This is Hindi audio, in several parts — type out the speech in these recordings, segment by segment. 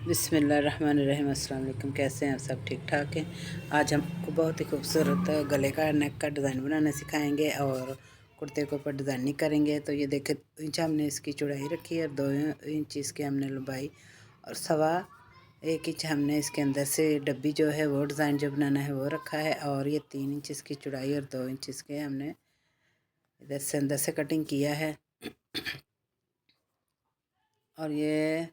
बिस्मिल्लाहिर्रहमानिर्रहीम। अस्सलाम वालेकुम। कैसे हैं आप सब? ठीक ठाक हैं। आज हमको बहुत ही खूबसूरत गले का नेक का डिज़ाइन बनाना सिखाएंगे और कुर्ते के ऊपर डिज़ाइनिंग करेंगे। तो ये देखें, इंच हमने इसकी चौड़ाई रखी है और 2 इंच इसके हमने लंबाई और 1.25 इंच हमने इसके अंदर से डब्बी जो है वो डिज़ाइन जो बनाना है वो रखा है। और ये 3 इंच इसकी चौड़ाई और 2 इंच इसके हमने इधर से अंदर से कटिंग किया है। और ये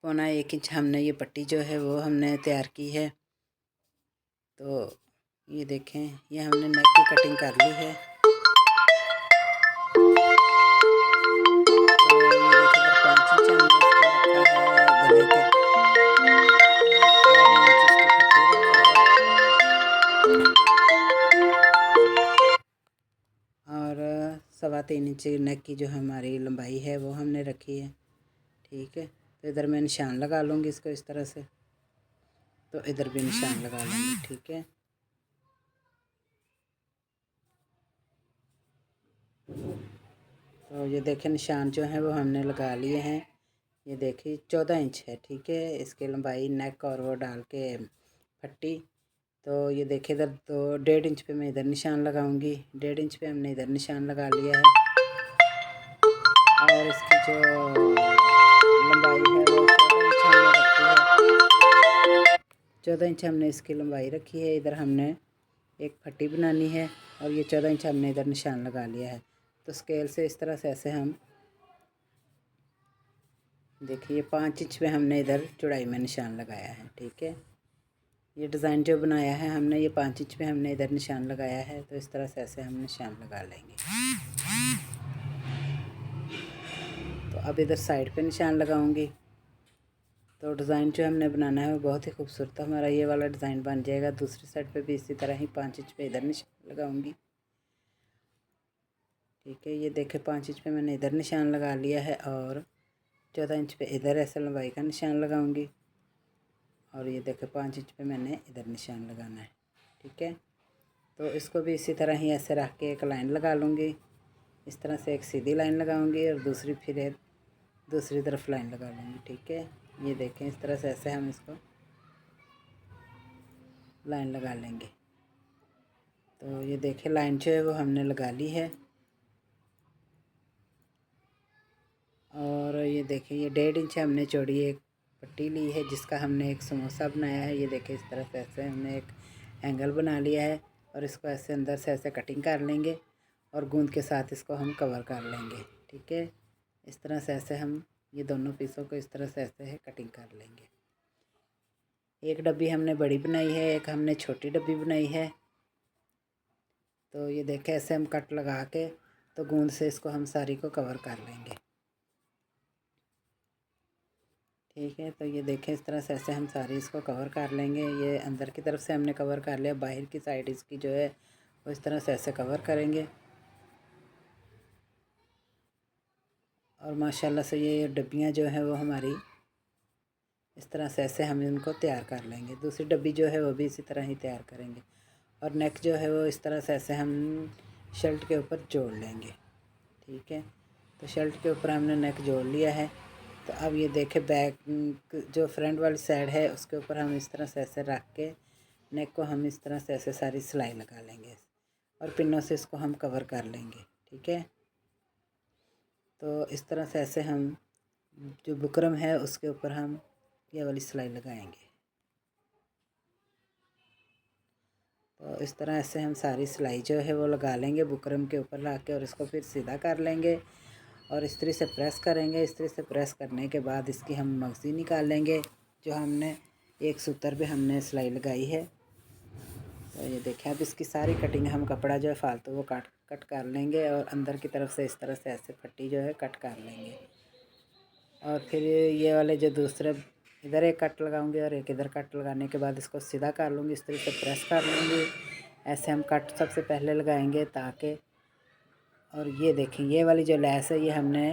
1.25 इंच हमने ये पट्टी जो है वो हमने तैयार की है। तो ये देखें, ये हमने नेक की कटिंग कर ली है। तो ये देखें, इधर 5 इंच हमने इसको रखा है गले के और 9 इंच इसकी पट्टी रखी है। और 3.25 इंच नेक की जो हमारी लंबाई है वो हमने रखी है। ठीक है, तो इधर मैं निशान लगा लूँगी इसको इस तरह से। तो इधर भी निशान लगा लूँगी। ठीक है, तो ये देखें, निशान जो है वो हमने लगा लिए हैं। ये देखिए 14 इंच है। ठीक है, इसकी लंबाई नेक और वो डाल के पट्टी। तो ये देखिए, इधर तो 1.5 इंच पे मैं इधर निशान लगाऊंगी। 1.5 इंच पे हमने इधर निशान लगा लिया है। और इसकी जो लंबाई है वो 14 इंच हमने रखी है। 14 इंच हमने इसकी लंबाई रखी है। इधर हमने एक पट्टी बनानी है और ये 14 इंच हमने इधर निशान लगा लिया है। तो स्केल से इस तरह से ऐसे हम देखिए 5 इंच पे हमने इधर चौड़ाई में निशान लगाया है। ठीक है, ये डिज़ाइन जो बनाया है हमने, ये 5 इंच पे हमने इधर निशान लगाया है। तो इस तरह से ऐसे हम निशान लगा लेंगे। तो अब इधर साइड पे निशान लगाऊंगी। तो डिज़ाइन जो हमने बनाना है वो बहुत ही खूबसूरत हमारा ये वाला डिज़ाइन बन जाएगा। दूसरी साइड पे भी इसी तरह ही 5 इंच पे इधर निशान लगाऊंगी। ठीक है, ये देखे 5 इंच पे मैंने इधर निशान लगा लिया है और 14 इंच पे इधर ऐसे लंबाई का निशान लगाऊंगी। और ये देखे 5 इंच पे मैंने इधर निशान लगाना है। ठीक है, तो इसको भी इसी तरह ही ऐसे रख के एक लाइन लगा लूँगी। इस तरह से एक सीधी लाइन लगाऊंगी और दूसरी फिर दूसरी तरफ लाइन लगा लूँगी। ठीक है, ये देखें, इस तरह से ऐसे हम इसको लाइन लगा लेंगे। तो ये देखें, लाइन जो है वो हमने लगा ली है। और ये देखें, ये 1.5 इंच हमने चौड़ी एक पट्टी ली है जिसका हमने एक समोसा बनाया है। ये देखें, इस तरह से ऐसे हमने एक एंगल बना लिया है और इसको ऐसे अंदर से ऐसे कटिंग कर लेंगे और गूंद के साथ इसको हम कवर कर लेंगे। ठीक है, इस तरह से ऐसे हम ये दोनों पीसों को इस तरह से ऐसे है कटिंग कर लेंगे। एक डब्बी हमने बड़ी बनाई है, एक हमने छोटी डब्बी बनाई है। तो ये देखें, ऐसे हम कट लगा के तो गूंद से इसको हम सारी को कवर कर लेंगे। ठीक है, तो ये देखें, इस तरह से ऐसे हम सारी इसको कवर कर लेंगे। ये अंदर की तरफ से हमने कवर कर लिया, बाहर की साइड इसकी जो है वो इस तरह से ऐसे कवर करेंगे। और माशाल्लाह से ये डब्बियाँ जो हैं वो हमारी इस तरह से ऐसे हम इनको तैयार कर लेंगे। दूसरी डब्बी जो है वो भी इसी तरह ही तैयार करेंगे। और नेक जो है वो इस तरह से ऐसे हम शर्ट के ऊपर जोड़ लेंगे। ठीक है, तो शर्ट के ऊपर हमने नेक जोड़ लिया है। तो अब ये देखें, बैक जो फ्रंट वाली साइड है उसके ऊपर हम इस तरह से ऐसे रख के नेक को हम इस तरह से ऐसे सारी सिलाई लगा लेंगे और पिनों से इसको हम कवर कर लेंगे। ठीक है, तो इस तरह से ऐसे हम जो बुकरम है उसके ऊपर हम ये वाली सिलाई लगाएंगे। तो इस तरह ऐसे हम सारी सिलाई जो है वो लगा लेंगे बुकरम के ऊपर ला के और इसको फिर सीधा कर लेंगे और इस्त्री से प्रेस करेंगे। इस्त्री से प्रेस करने के बाद इसकी हम मगज़ी निकाल लेंगे जो हमने एक सूत्र पे हमने सिलाई लगाई है। तो ये देखें, अब इसकी सारी कटिंग हम कपड़ा जो है फालतू वो कट कर लेंगे और अंदर की तरफ से इस तरह से ऐसे पट्टी जो है कट कर लेंगे। और फिर ये वाले जो दूसरे इधर एक कट लगाऊंगी और एक इधर कट लगाने के बाद इसको सीधा कर लूँगी, इस तरह से प्रेस कर लूँगी। ऐसे हम कट सबसे पहले लगाएंगे ताकि, और ये देखें, ये वाली जो लैस है ये हमने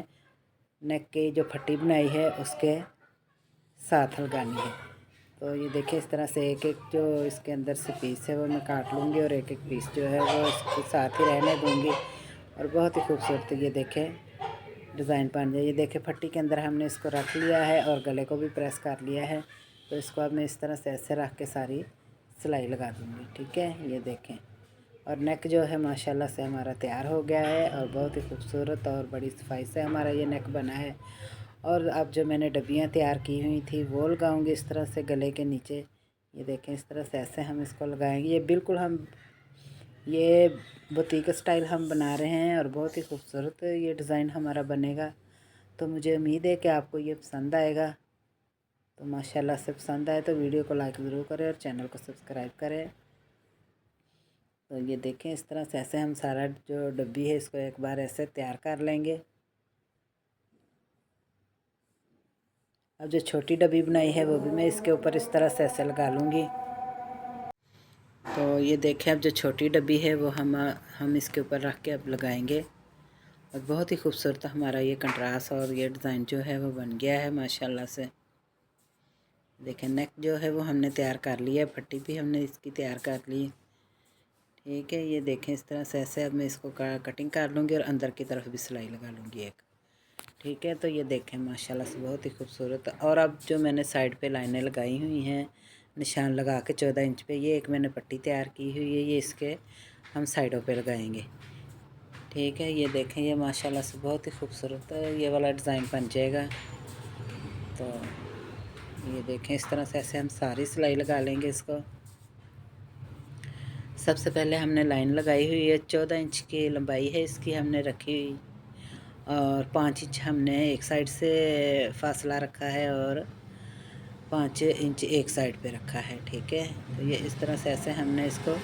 नेक की जो पट्टी बनाई है उसके साथ लगानी है। तो ये देखिए, इस तरह से एक एक जो इसके अंदर से पीस है वो मैं काट लूँगी और एक एक पीस जो है वो इसके साथ ही रहने दूँगी। और बहुत ही खूबसूरत ये देखें डिज़ाइन बन जाए। ये देखिए पट्टी के अंदर हमने इसको रख लिया है और गले को भी प्रेस कर लिया है। तो इसको अब मैं इस तरह से ऐसे रख के सारी सिलाई लगा दूँगी। ठीक है, ये देखें। और नेक जो है माशाल्लाह से हमारा तैयार हो गया है और बहुत ही खूबसूरत और बड़ी सफाई से हमारा ये नेक बना है। और अब जो मैंने डब्बियाँ तैयार की हुई थी वो लगाऊंगी इस तरह से गले के नीचे। ये देखें इस तरह से ऐसे हम इसको लगाएंगे। ये बिल्कुल हम ये बुटीक स्टाइल हम बना रहे हैं और बहुत ही खूबसूरत ये डिज़ाइन हमारा बनेगा। तो मुझे उम्मीद है कि आपको ये पसंद आएगा। तो माशाल्लाह से पसंद आए तो वीडियो को लाइक ज़रूर करें और चैनल को सब्सक्राइब करें। तो ये देखें इस तरह से ऐसे हम सारा जो डब्बी है इसको एक बार ऐसे तैयार कर लेंगे। अब जो छोटी डब्बी बनाई है वो भी मैं इसके ऊपर इस तरह से ऐसे लगा लूँगी। तो ये देखें अब जो छोटी डब्बी है वो हम इसके ऊपर रख के अब लगाएंगे और बहुत ही खूबसूरत हमारा ये कंट्रास्ट और ये डिज़ाइन जो है वो बन गया है माशाल्लाह से। देखें नेक जो है वो हमने तैयार कर लिया है, पट्टी भी हमने इसकी तैयार कर ली। ठीक है, ये देखें इस तरह से ऐसे अब मैं इसको कटिंग कर लूँगी और अंदर की तरफ भी सिलाई लगा लूँगी एक। ठीक है, तो ये देखें माशाल्लाह से बहुत ही खूबसूरत। और अब जो मैंने साइड पे लाइनें लगाई हुई हैं निशान लगा के 14 इंच पे, ये एक मैंने पट्टी तैयार की हुई है, ये इसके हम साइडों पे लगाएंगे। ठीक है, ये देखें ये माशाल्लाह से बहुत ही खूबसूरत ये वाला डिज़ाइन बन जाएगा। तो ये देखें इस तरह से ऐसे हम सारी सिलाई लगा लेंगे इसको। सबसे पहले हमने लाइन लगाई हुई है, 14 इंच की लंबाई है इसकी हमने रखी हुई और 5 इंच हमने एक साइड से फासला रखा है और 5 इंच एक साइड पे रखा है। ठीक है, तो ये इस तरह से ऐसे हमने इसको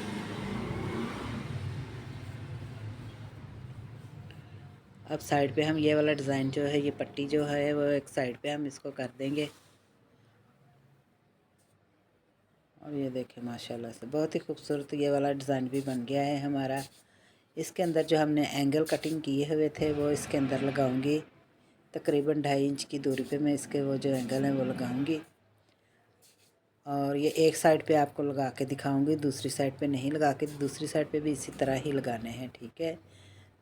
अब साइड पे हम ये वाला डिज़ाइन जो है ये पट्टी जो है वो एक साइड पे हम इसको कर देंगे। और ये देखें माशाल्लाह से बहुत ही खूबसूरत ये वाला डिज़ाइन भी बन गया है हमारा। इसके अंदर जो हमने एंगल कटिंग किए हुए थे वो इसके अंदर लगाऊंगी। तकरीबन 2.5 इंच की दूरी पे मैं इसके वो जो एंगल है वो लगाऊंगी और ये एक साइड पे आपको लगा के दिखाऊंगी, दूसरी साइड पे नहीं लगा के। दूसरी साइड पे भी इसी तरह ही लगाने हैं। ठीक है,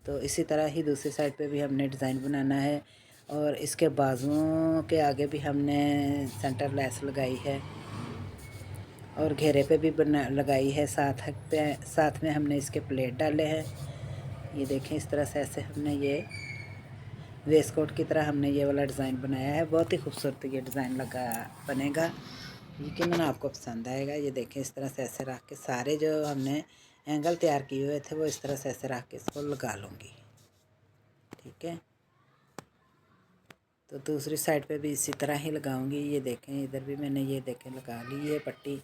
तो इसी तरह ही दूसरी साइड पे भी हमने डिज़ाइन बनाना है। और इसके बाजुओं के आगे भी हमने सेंटर लेस लगाई है और घेरे पे भी बना लगाई है। साथ में हमने इसके प्लेट डाले हैं। ये देखें इस तरह से ऐसे हमने ये वेस्ट कोट की तरह हमने ये वाला डिज़ाइन बनाया है। बहुत ही खूबसूरत ये डिज़ाइन लगा बनेगा, यकीनन आपको पसंद आएगा। ये देखें इस तरह से ऐसे रख के सारे जो हमने एंगल तैयार किए हुए थे वो इस तरह से ऐसे रख के इसको लगा लूँगी। ठीक है, तो दूसरी साइड पे भी इसी तरह ही लगाऊंगी। ये देखें इधर भी मैंने ये देखें लगा ली है पट्टी,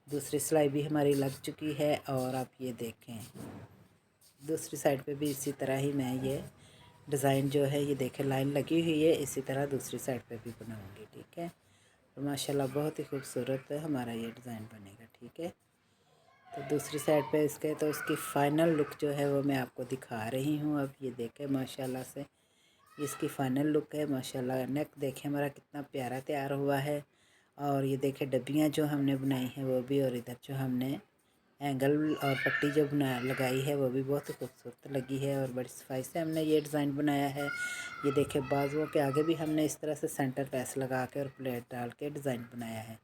दूसरी सिलाई भी हमारी लग चुकी है। और आप ये देखें दूसरी साइड पे भी इसी तरह ही मैं ये डिज़ाइन जो है ये देखें लाइन लगी हुई है, इसी तरह दूसरी साइड पे भी बनाऊंगी। ठीक है, तो माशाल्लाह बहुत ही खूबसूरत हमारा ये डिज़ाइन बनेगा। ठीक है, तो दूसरी साइड पे इसके तो इसकी फ़ाइनल लुक जो है वो मैं आपको दिखा रही हूँ। अब ये देखें माशाल्लाह से इसकी फ़ाइनल लुक है माशाल्लाह। नेक देखें हमारा कितना प्यारा तैयार हुआ है। और ये देखें डब्बियाँ जो हमने बनाई हैं वो भी, और इधर जो हमने एंगल और पट्टी जो बना लगाई है वो भी बहुत ही खूबसूरत लगी है और बड़ी सफाई से हमने ये डिज़ाइन बनाया है। ये देखें बाजुओं के आगे भी हमने इस तरह से सेंटर लेस लगा के और प्लेट डाल के डिज़ाइन बनाया है।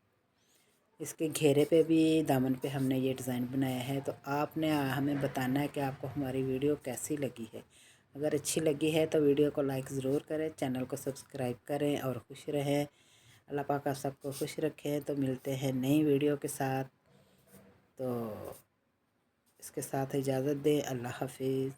इसके घेरे पे भी दामन पे हमने ये डिज़ाइन बनाया है। तो आपने हमें बताना है कि आपको हमारी वीडियो कैसी लगी है। अगर अच्छी लगी है तो वीडियो को लाइक ज़रूर करें, चैनल को सब्सक्राइब करें और खुश रहें। अल्लाह पाक आप सबको खुश रखें। तो मिलते हैं नई वीडियो के साथ। तो इसके साथ इजाज़त दें। अल्लाह हाफिज़।